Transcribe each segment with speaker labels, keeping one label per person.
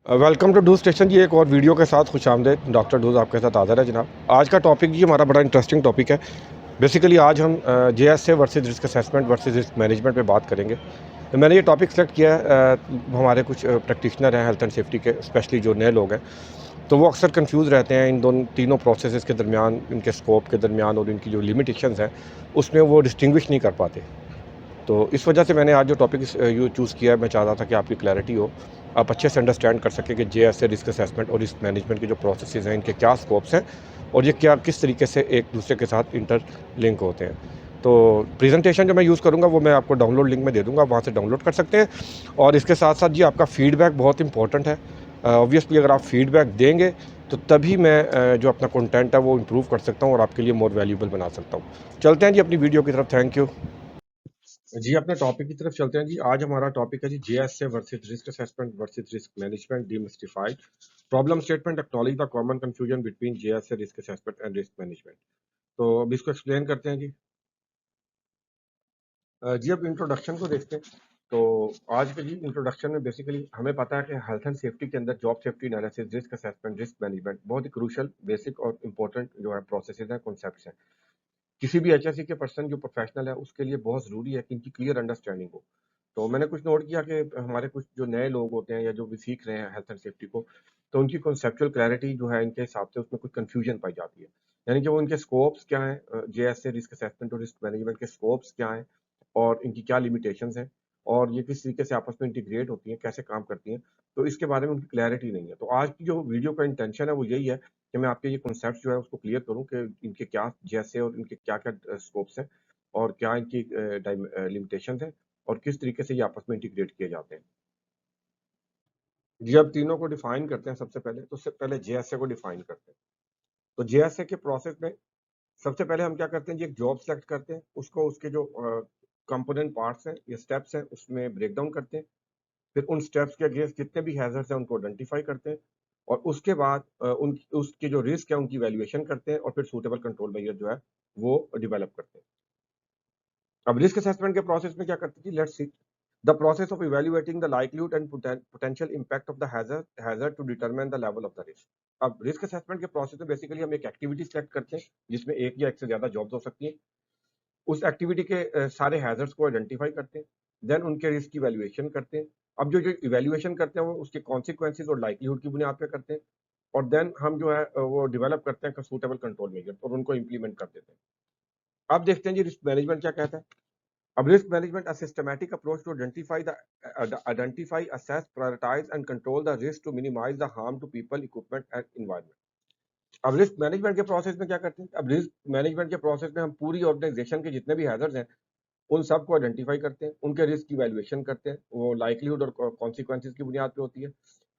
Speaker 1: Welcome to do station जी। एक और video के साथ खुशामदीद। डॉक्टर डूज आपके साथ हाज़िर है जनाब। आज का टॉपिक जी हमारा बड़ा इंटरेस्टिंग टॉपिक है। बेसिकली आज हम JSA versus risk assessment versus risk management पे बात करेंगे। तो मैंने ये टॉपिक सेलेक्ट किया है, हमारे कुछ प्रैक्टिशनर हैं हेल्थ एंड सेफ्टी के, स्पेशली जो नए लोग हैं, तो वो अक्सर कंफ्यूज रहते हैं इन दोनों तीनों प्रोसेसेस के दरमियान, इनके स्कोप के दरमियान और इनकी जो लिमिटेशंस हैं उसमें वो डिस्टिंग्विश नहीं कर पाते। तो इस वजह से मैंने आज जो टॉपिक यू चूज़ किया है, मैं चाह रहा था कि आपकी क्लैरिटी हो, आप अच्छे से अंडरस्टैंड कर सकें कि JSA रिस्क असेसमेंट और रिस्क मैनेजमेंट के जो प्रोसेसेस हैं, इनके क्या स्कोप्स हैं और ये क्या किस तरीके से एक दूसरे के साथ इंटरलिंक होते हैं। तो प्रेजेंटेशन जो मैं यूज़ करूँगा वो मैं आपको डाउनलोड लिंक में दे दूँगा, वहाँ से डाउनलोड कर सकते हैं। और इसके साथ साथ जी आपका फीडबैक बहुत इंपॉर्टेंट है। ऑब्वियसली अगर आप फीडबैक देंगे तो तभी मैं जो अपना कंटेंट है वो इम्प्रूव कर सकता हूँ और आपके लिए मोर वैल्यूबल बना सकता हूँ। चलते हैं जी अपनी वीडियो की तरफ। थैंक यू जी। अपने टॉपिक की तरफ चलते हैं जी। आज हमारा टॉपिक है जी JSA versus risk assessment versus risk management डीमिस्टिफाइड problem statement acknowledge the common confusion between JSA risk assessment and risk management. तो अब इसको एक्सप्लेन करते हैं जी। जी अब इंट्रोडक्शन को देखते हैं। तो आज के जी इंट्रोडक्शन में बेसिकली हमें पता है कि हेल्थ एंड सेफ्टी के अंदर job safety analysis, risk assessment, risk management बहुत ही क्रूशल, बेसिक और इंपॉर्टेंट जो है प्रोसेसेस हैं, कॉन्सेप्ट्स हैं। किसी भी HSE के पर्सन जो प्रोफेशनल है उसके लिए बहुत ज़रूरी है कि इनकी क्लियर अंडरस्टैंडिंग हो। तो मैंने कुछ नोट किया कि हमारे कुछ जो नए लोग होते हैं या जो भी सीख रहे हैं हेल्थ एंड सेफ्टी को, तो उनकी कॉन्सेप्चुअल क्लैरिटी जो है इनके हिसाब से उसमें कुछ कन्फ्यूजन पाई जाती है। यानी कि वो इनके स्कोप्स क्या हैं, JSA रिस्क असेसमेंट और रिस्क मैनेजमेंट के स्कोप्स क्या हैं और इनकी क्या लिमिटेशंस हैं और ये किस तरीके से आपस में इंटीग्रेट होती हैं, कैसे काम करती हैं, तो इसके बारे में उनकी क्लैरिटी नहीं है। तो आज की जो वीडियो का इंटेंशन है वो यही है कि मैं आपके ये कॉन्सेप्ट जो है उसको क्लियर करूँ कि इनके क्या JSA और इनके क्या-क्या स्कोप्स हैं और क्या इनकी लिमिटेशंस हैं और किस तरीके से ये आपस में इंटीग्रेट किए जाते हैं। जी, अब तीनों को डिफाइन करते हैं सबसे पहले, तो उससे पहले JSA को डिफाइन करते हैं। तो JSA के प्रोसेस में सबसे पहले हम क्या करते हैं जी, एक जॉब सेलेक्ट करते हैं, उसको उसके जो कंपोनेंट पार्ट्स हैं या स्टेप्स हैं उसमें ब्रेक डाउन करते हैं। फिर उन स्टेप्स के अगेंस्ट जितने भी हैज़र्ड्स हैं उनको आइडेंटिफाई करते हैं और उसके बाद उन उसके जो रिस्क है उनकी वैल्यूएशन करते हैं और फिर सूटेबल कंट्रोल मेजर जो है वो डेवलप करते हैं। अब रिस्क असेसमेंट के प्रोसेस में क्या करते हैं जी, let's see the process of evaluating the likelihood and potential impact of the hazard to determine the level of the risk. अब रिस्क असेसमेंट के प्रोसेस में बेसिकली हम एक एक्टिविटी सेलेक्ट करते हैं जिसमें एक या एक से ज्यादा जॉब्स हो सकती हैं। उस एक्टिविटी के सारे हैज़र्ड्स को आइडेंटिफाई करते हैं, देन उनके रिस्क की वैल्यूएशन करते हैं। अब जो जो इवैल्यूएशन करते हैं वो उसके कॉन्सिक्वेंसेस और लाइक्लीहुड की बुनियाद पे करते हैं और देन हम जो है वो डेवलप करते हैं सूटेबल कंट्रोल मेजर और उनको इंप्लीमेंट कर देते हैं। अब देखते हैं जी रिस्क मैनेजमेंट क्या कहता है। अब risk management a systematic approach to identify, assess, prioritize and control the risk to minimize the harm to people, equipment and environment। अब रिस्क मैनेजमेंट के प्रोसेस में क्या करते हैं, अब रिस्क मैनेजमेंट के प्रोसेस में हम पूरी ऑर्गेनाइजेशन के जितने भी हैजर्ड्स हैं उन सबको आइडेंटिफाई करते हैं, उनके रिस्क की वैल्यूएशन करते हैं, वो लाइक्लीहुड और कॉन्सिक्वेंसेस की बुनियाद पे होती है।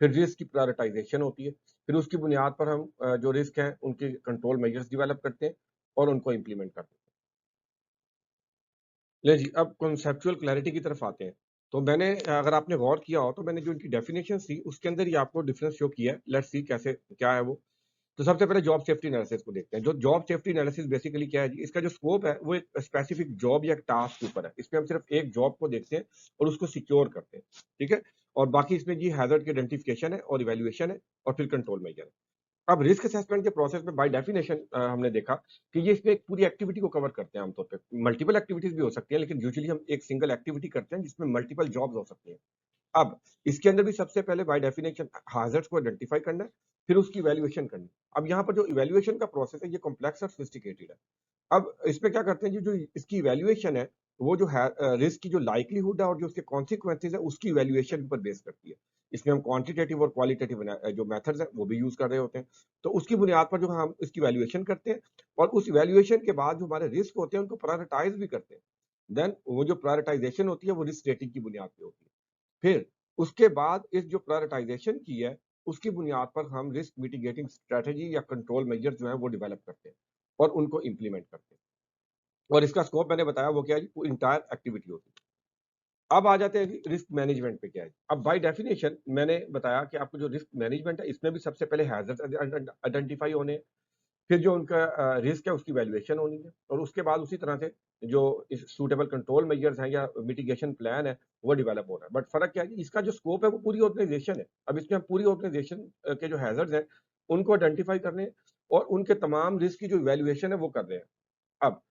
Speaker 1: फिर रिस्क की प्रायोरिटाइजेशन होती है, फिर उसकी बुनियाद पर हम जो रिस्क हैं उनके कंट्रोल मेजर्स डेवलप करते हैं और उनको इम्प्लीमेंट करते हैं। ले जी, अब कॉन्सेप्चुअल क्लैरिटी की तरफ आते हैं। तो मैंने अगर आपने गौर किया हो तो मैंने जो इनकी डेफिनेशंस थी उसके अंदर ही आपको डिफरेंस शो किया है। लेट्स सी कैसे क्या है वो। तो सबसे पहले जॉब सेफ्टी एनालिसिस को देखते हैं। जो जॉब सेफ्टी एनालिसिस बेसिकली क्या है जी, इसका जो स्कोप है वो एक स्पेसिफिक जॉब या टास्क के ऊपर है। इसमें हम सिर्फ एक जॉब को देखते हैं और उसको सिक्योर करते हैं, ठीक है? और बाकी इसमें जी हैज़र्ड की आइडेंटिफिकेशन है और इवैल्यूएशन है और फिर कंट्रोल मेजर है। अब रिस्क असेसमेंट के प्रोसेस में बाय डेफिनेशन हमने देखा कि ये इसमें एक पूरी एक्टिविटी को कवर करते हैं आमतौर पे। मल्टीपल एक्टिविटीज़ भी हो सकती हैं, लेकिन यूजुअली हम एक सिंगल एक्टिविटी करते हैं जिसमें मल्टीपल जॉब्स हो सकती हैं। अब इसके अंदर भी सबसे पहले बाय डेफिनेशन हैज़र्ड्स को आइडेंटिफाई करना है, फिर उसकी इवैल्यूएशन करनी है। अब यहाँ पर जो इवैल्यूएशन का प्रोसेस है ये कॉम्प्लेक्स और सोफिस्टिकेटेड है। अब इसमें क्या करते हैं जी, जो इसकी इवैल्यूएशन है, वो जो है रिस्क की जो लाइक्लीहुड है और जो उसके कॉन्सिक्वेंसेज़ है, उसकी इवैल्यूएशन पर बेस करती है। इसमें हम क्वांटिटेटिव और क्वालिटेटिव जो मेथड्स हैं, वो भी यूज़ कर रहे होते हैं। तो उसकी बुनियाद पर जो हम इसकी इवैल्यूएशन करते हैं और उस इवैल्यूएशन के बाद जो हमारे रिस्क होते हैं, उनको प्रायोरिटाइज़ भी करते हैं। देन वो जो प्रायोरिटाइज़ेशन होती है, वो रिस्क रेटिंग की बुनियाद पे होती है। फिर उसके बाद इस जो प्रायोरिटाइज़ेशन की है, उसकी बुनियाद पर हम रिस्क मिटिगेटिंग स्ट्रैटेजी या कंट्रोल मेजर जो है, वो डेवलप करते हैं और उनको इम्प्लीमेंट करते हैं। और इसका स्कोप मैंने बताया वो क्या है जी, वो एंटायर एक्टिविटी होती है। अब आ जाते हैं जी रिस्क मैनेजमेंट पे क्या है। अब बाय डेफिनिशन मैंने बताया कि आपको जो रिस्क मैनेजमेंट है इसमें भी सबसे पहले हैज़र्ड्स आइडेंटिफाई होने हैं, फिर जो उनका रिस्क है उसकी वैल्यूएशन होनी है और उसके बाद उसी तरह से जो सूटेबल कंट्रोल मेजर्स हैं या मिटिगेशन प्लान है वो डेवलप हो रहा है। बट फर्क क्या है कि इसका जो स्कोप है वो पूरी ऑर्गेनाइजेशन है। अब इसमें हम पूरी ऑर्गेनाइजेशन के जो हैजर्ड्स हैं उनको आइडेंटिफाई कर रहे हैं और उनके तमाम रिस्क की जो इवैल्यूएशन है वो कर रहे हैं। अब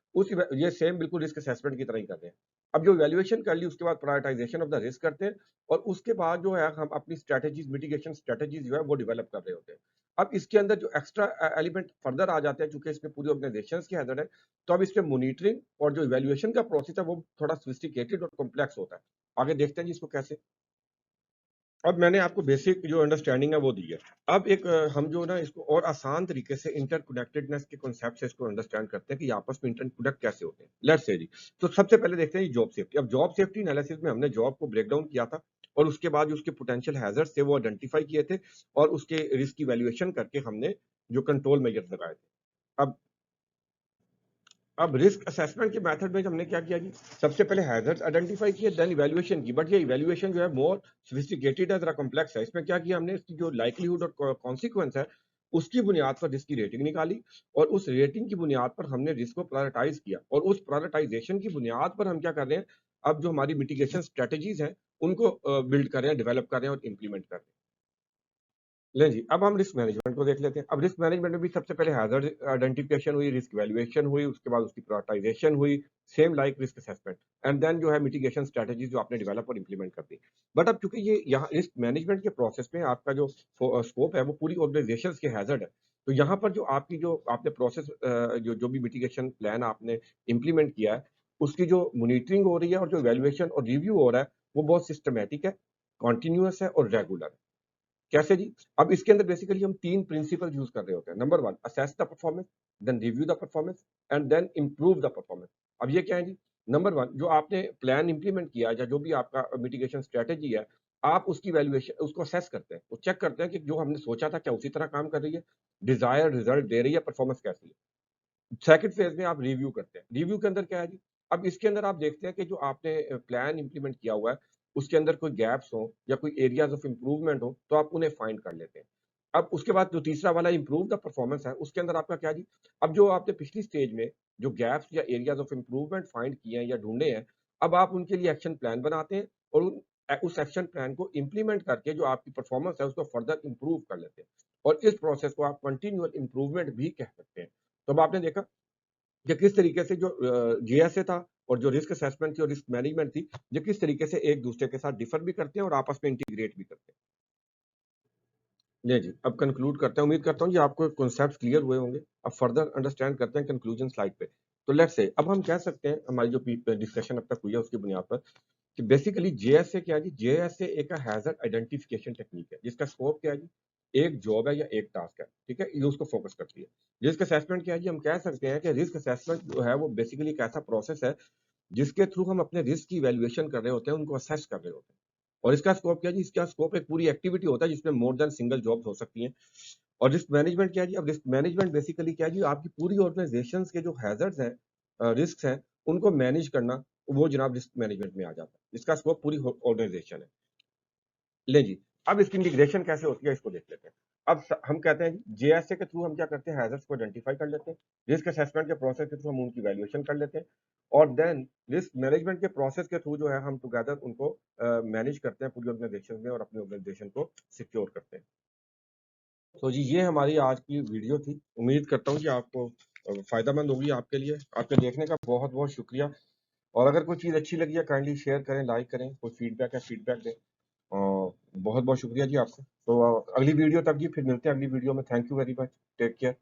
Speaker 1: ये सेम बिल्कुल रिस्क असेसमेंट की तरह ही करते हैं। अब जो वैल्यूएशन कर ली उसके बाद प्रायोरिटाइजेशन ऑफ द रिस्क करते हैं और उसके बाद जो है हम अपनी स्ट्रेटजीज मिटिगेशन स्ट्रेटजीज जो है वो डेवलप कर रहे होते हैं। अब इसके अंदर जो एक्स्ट्रा एलिमेंट फर्दर आ जाते हैं चूंकि इसमें पूरी ऑर्गेनाइजेशन की हैजर्ड है, तो अब इसमें मॉनिटरिंग और जो इवैल्यूएशन का प्रोसेस है वो थोड़ा सोफिस्टिकेटेड और कॉम्प्लेक्स होता है। आगे देखते हैं जी इसको कैसे। अब मैंने आपको बेसिक जो अंडरस्टैंडिंग है वो दी है। अब हम जो ना इसको और आसान तरीके से इंटरकनेक्टेडनेस के कॉन्सेप्ट से इसको अंडरस्टैंड करते हैं कि आपस में इंटरकनेक्ट कैसे होते हैं। लेट्स से जी, तो सबसे पहले देखते हैं जॉब सेफ्टी। अब जॉब सेफ्टी एनालिसिस में हमने जॉब को ब्रेक डाउन किया था और उसके बाद जो उसके पोटेंशियल हैजर्ड्स थे वो आइडेंटिफाई किए थे और उसके रिस्क की वैल्यूएशन करके हमने जो कंट्रोल मेजर्स लगाए थे। अब अब रिस्क असेसमेंट के मेथड में हमने क्या किया जी, सबसे पहले हैजर्ड्स आइडेंटिफाई किए, देन इवैल्यूएशन की। बट ये इवैल्यूएशन जो है मोर सोफिस्टिकेटेड है, जरा कॉम्प्लेक्स है। इसमें क्या किया हमने, इसकी जो लाइक्लीहुड और कॉन्सिक्वेंस है उसकी बुनियाद पर रिस्क की रेटिंग निकाली और उस रेटिंग की बुनियाद पर हमने रिस्क को प्रायोरिटाइज किया और उस प्रायोरिटाइजेशन की बुनियाद पर हम क्या कर रहे हैं, अब जो हमारी मिटिगेशन स्ट्रेटजीज हैं उनको बिल्ड कर रहे हैं, डेवलप कर रहे हैं और इंप्लीमेंट कर रहे हैं। लें जी, अब हम रिस्क मैनेजमेंट को देख लेते हैं। अब रिस्क मैनेजमेंट में भी सबसे पहले हैजर्ड आइडेंटिफिकेशन हुई, रिस्क वैल्यूएशन हुई, उसके बाद उसकी प्रायोरिटाइजेशन हुई, same like risk assessment and then जो है मिटिगेशन स्ट्रेटजीज जो आपने डेवलप और इंप्लीमेंट कर दी। बट अब चूंकि ये यहाँ रिस्क मैनेजमेंट के प्रोसेस में आपका जो स्कोप है वो पूरी ऑर्गेनाइजेशन के हैजर्ड है, तो यहाँ पर जो आपकी जो आपने प्रोसेस जो भी मिटिगेशन प्लान आपने इंप्लीमेंट किया है उसकी जो मॉनिटरिंग हो रही है और जो वैल्यूएशन और रिव्यू हो रहा है वो बहुत सिस्टमेटिक है, कॉन्टिन्यूस है और रेगुलर है। कैसे जी? अब इसके अंदर बेसिकली हम 3 प्रिंसिपल यूज़ कर रहे होते हैं। Number 1 assess the performance, then review the performance and then improve the performance. अब ये क्या है जी? नंबर 1 जो आपने प्लान इंप्लीमेंट किया या जो भी आपका मिटिगेशन स्ट्रैटेजी है, आप उसकी वैल्यूएशन उसको असेस करते हैं। वो चेक करते हैं कि जो हमने सोचा था क्या उसी तरह काम कर रही है? डिज़ायर्ड रिजल्ट दे रही है? परफॉर्मेंस कैसी है? सेकंड फेज में आप रिव्यू करते हैं। रिव्यू के अंदर क्या है जी? अब इसके अंदर आप देखते हैं कि जो आपने प्लान इंप्लीमेंट किया हुआ है, उसके अंदर कोई गैप्स हो या कोई एरियाज़ ऑफ इम्प्रूवमेंट हो, तो आप उन्हें फाइंड कर लेते हैं। अब उसके बाद जो तीसरा वाला इम्प्रूव द परफॉर्मेंस है, उसके अंदर आपका क्या जी? अब जो आपने पिछली स्टेज में जो गैप्स या एरियाज़ ऑफ इम्प्रूवमेंट फाइंड किए हैं या ढूँढे हैं, अब आप उनके लिए एक्शन प्लान बनाते हैं और उस एक्शन प्लान को इम्प्लीमेंट करके जो आपकी परफॉर्मेंस है, उसको फर्दर इम्प्रूव कर लेते हैं। और इस प्रोसेस को आप कंटीन्यूअस इम्प्रूवमेंट भी कह सकते हैं। तो अब आपने देखा कि किस तरीके से जो जीएसए था और जो रिस्क असेसमेंट थी और रिस्क मैनेजमेंट थी, ये किस तरीके से एक दूसरे के साथ डिफर भी करते हैं और आपस में इंटीग्रेट भी करते हैं। जी, अब कंक्लूड करते हैं। उम्मीद करता हूँ कि आपको कॉन्सेप्ट्स क्लियर हुए होंगे। अब फर्दर अंडरस्टैंड करते हैं कंक्लूजन स्लाइड पे। तो लेट्स से अब हम कह सकते हैं हमारी जो डिस्कशन अब तक हुई है उसकी बुनियाद पर कि बेसिकली जेएसए क्या है जी? जेएसए एक हैजर्ड आइडेंटिफिकेशन टेक्निक है जिसका स्कोप क्या है जी? एक जॉब है या एक टास्क है, ठीक है? ये उसको फोकस करती है। रिस्क असेसमेंट क्या है जी? हम कह सकते हैं कि रिस्क असेसमेंट जो है वो बेसिकली एक ऐसा प्रोसेस है जिसके थ्रू हम अपने रिस्क की वैल्यूएशन कर रहे होते हैं, उनको असेस कर रहे होते हैं। और इसका स्कोप क्या है जी? इसका स्कोप एक पूरी एक्टिविटी होता है जिसमें मोर देन सिंगल जॉब्स हो सकती हैं। और रिस्क मैनेजमेंट क्या है जी? अब रिस्क मैनेजमेंट बेसिकली क्या है जी? आपकी पूरी ऑर्गेनाइजेशंस के जो हैजर्ड्स हैं, रिस्क्स हैं, उनको मैनेज करना, वो जनाब रिस्क मैनेजमेंट में आ जाता है। इसका स्कोप पूरी ऑर्गेनाइजेशन है। ले जी, अब इसकी इंटीग्रेशन कैसे होती है इसको देख लेते हैं। अब हम कहते हैं जेएसए के थ्रू हम क्या करते हैं, हैजर्ड्स को आइडेंटिफाई कर लेते हैं। रिस्क असेसमेंट के प्रोसेस के थ्रू हम उनकी वैल्यूएशन कर लेते हैं और देन रिस्क मैनेजमेंट के प्रोसेस के थ्रू जो है हम टुगेदर उनको मैनेज करते हैं पूरी ऑर्गेनाइजेशन में और अपनी ऑर्गेनाइजेशन को सिक्योर करते हैं। तो जी ये हमारी आज की वीडियो थी। उम्मीद करता हूँ कि आपको फायदेमंद होगी आपके लिए। आपके देखने का बहुत बहुत शुक्रिया। और अगर कोई चीज़ अच्छी लगी है काइंडली शेयर करें, लाइक करें, कोई फीडबैक है फीडबैक दें। बहुत बहुत शुक्रिया जी आपका। तो अगली वीडियो तक जी फिर मिलते हैं अगली वीडियो में। Thank you very much. Take care.